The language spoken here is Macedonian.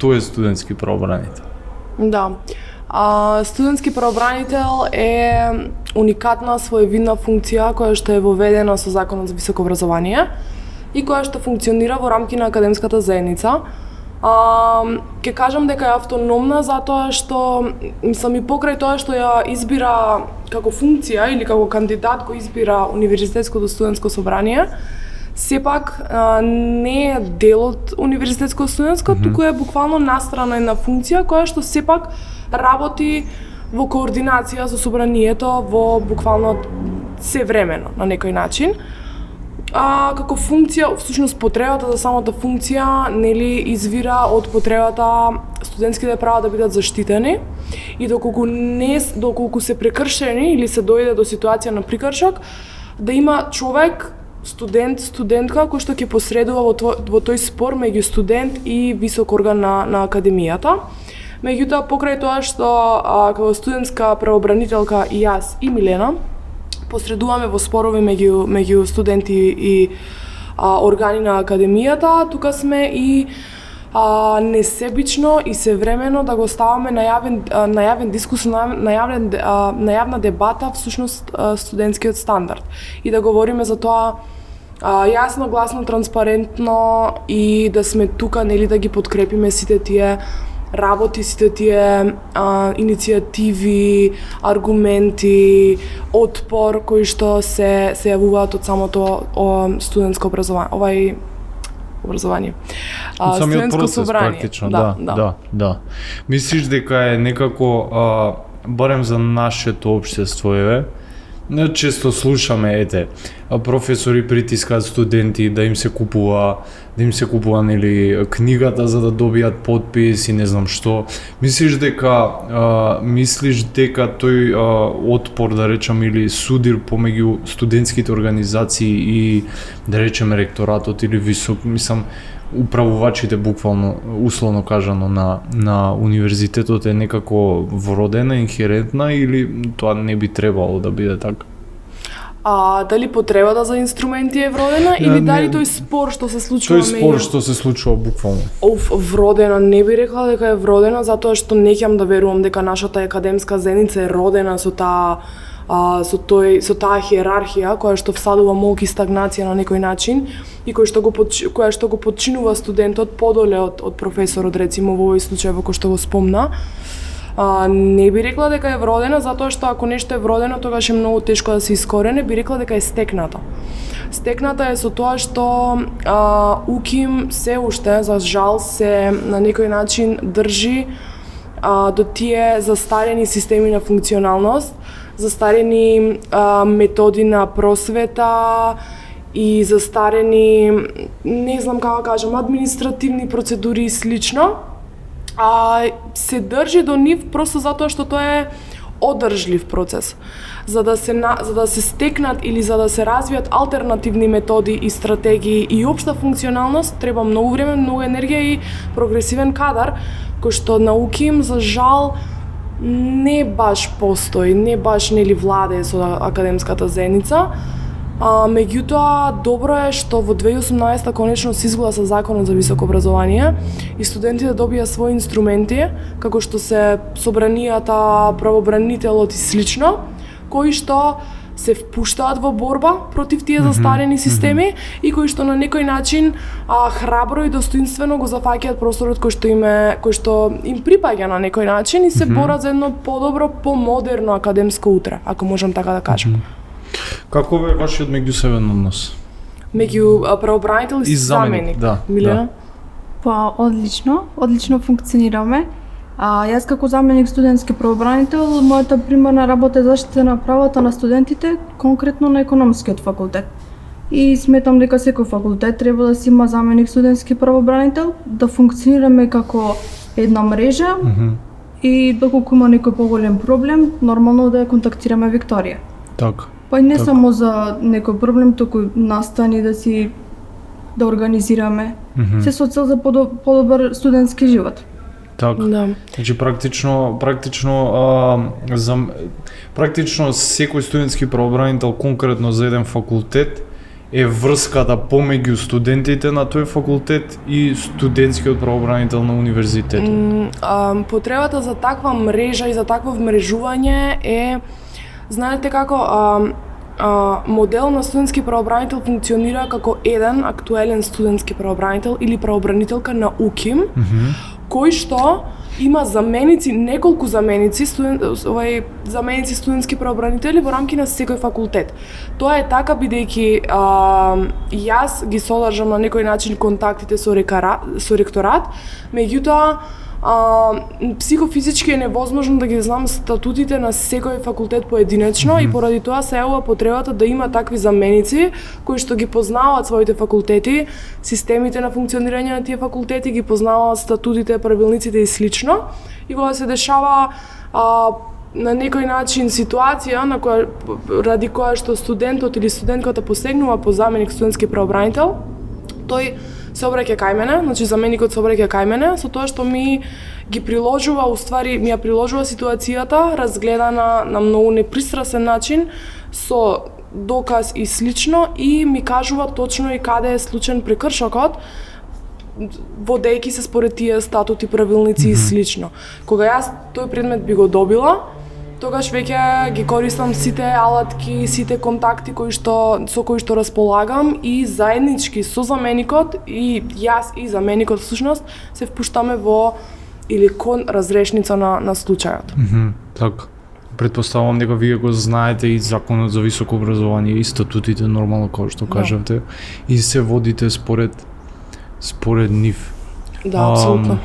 Што е студентски правобранител? Да. Студентски правобранител е уникатна своевидна функција која што е воведена со Законот за високо образование и која што функционира во рамки на академската заедница. Ке кажам дека е автономна затоа што мислам и покрај тоа што ја избира како функција или како кандидат го избира Универзитетското студентско собрание, сепак не е дел од Универзитетско студентско, туку е буквално настрана една функција која што сепак работи во координација со собранието во буквално се времено на некој начин. Како функција, всушност потребата за самата функција нели извира од потребата студентските права да бидат заштитени и доколку се прекршени или се дојде до ситуација на прекршок, да има човек, студентка кој што ќе посредува во тој спор меѓу студент и висок орган на академијата. Меѓутоа, покрај тоа што како студентска правобранителка и јас и Милена посредуваме во спорови меѓу студенти и органи на академијата, тука сме и несебично и sevремено да го ставаме на јавен дискус, на јавна дебата всушност студентскиот стандард и да говориме за тоа јасно, гласно, транспарентно и да сме тука нели да ги подкрепиме сите тие работи, сите тие иницијативи, аргументи, отпор кои што се јавуваат од самото студентско образование, Самиот процес практично, да. Мислиш дека е некако барем за нашето општество често слушаме професори притискаат студенти да им се купува нели книгата за да добијат потпис и не знам што. Мислиш дека тој отпор, да речам, или судир помеѓу студентските организации и да речем ректоратот или управувачите буквално условно кажано на универзитетот е некако вродена, инхерентна или тоа не би требало да биде така? Дали потребата за инструменти е вродена или дали тој спор што се случува што се случува буквално? Вродена, не би рекла дека е вродена затоа што не ќе да верувам дека нашата академска заедница е родена со таа хиерархија која што всадува молк и стагнација на некој начин и која што го подчинува студентот подоле од професорот, рецимо во овој случај во кој што го спомна. Не би рекла дека е вродена затоа што ако нешто е вродено тогаш е многу тешко да се искорене, би рекла дека е стекната. Стекната е со тоа што УКИМ се уште, за жал, се на некој начин држи до тие застарени системи на функционалност, застарени методи на просвета и застарени, не знам како кажам, административни процедури и слично, се држи до нив просто затоа што тоа е одржлив процес. За да се стекнат или за да се развијат алтернативни методи и стратегии и општа функционалност, треба многу време, многу енергија и прогресивен кадар, кој што на УКИМ, за жал, не баш постои, не баш нели владее со академската заедница. Меѓутоа, добро е што во 2018 конечно се изгласа Законот за високо образование и студентите добија своји инструменти, како што се собранијата, правобранителот и слично, кои што се впуштаат во борба против тие застарени системи и кои што на некој начин храбро и достоинствено го зафаќаат просторот кој што им припаѓа на некој начин и се борат за едно подобро, помодерно академско утре, ако можам така да кажам. Како бе вашиот меѓусебен однос? Меѓу правобранител и заменик? Милена? Па, одлично функционираме. Јас како заменик студентски правобранител, мојата примарна работа е заштита на правата на студентите, конкретно на економскиот факултет. И сметам дека секој факултет треба да си има заменик студентски правобранител, да функционираме како една мрежа и доколку има некој поголем проблем, нормално да ја контактираме Викторија. Така. Па и не само за некој проблем, туку настани да организираме, се со цел за подобар студентски живот. Така. Да. Значи практично секој студентски правобранител конкретно за еден факултет е врската помеѓу студентите на тој факултет и студентскиот правобранител на универзитетот? Потребата за таква мрежа и за такво вмрежување е, знаете како, модел на студентски правобранител функционира како еден актуелен студентски правобранител или правобранителка на УКИМ, кој што има заменици, неколку заменици, заменици студентски правобранители во рамки на секој факултет. Тоа е така бидејќи јас ги содржам на некој начин контактите со ректорат, меѓутоа психофизички е невозможно да ги знам статутите на секој факултет поединечно и поради тоа се јавува потребата да има такви заменици кои што ги познаваат своите факултети, системите на функционирање на тие факултети, ги познаваат статутите, правилниците и слично. И кога се дешава на некој начин ситуација на која ради која што студентот или студентката посегнува по заменик студентски правобранител, тој се обраќа кај мене, значи заменикот се обраќа кај мене, со тоа што ми ги приложува, уствари ми ја приложува ситуацијата, разгледана на многу непристрасен начин, со доказ и слично, и ми кажува точно и каде е случен прекршокот, водејќи се според тие статути, правилници и слично. Кога јас тој предмет би го добила, тогаш веќе ги користам сите алатки, сите контакти со кои што располагам и заеднички со заменикот и јас и заменикот всушност се впуштаме во или кон разрешница на случајот. Така. Претпоставувам дека вие го знаете и законот за високо образование и статутите нормално како што кажавте и се водите според нив. Да, апсолутно.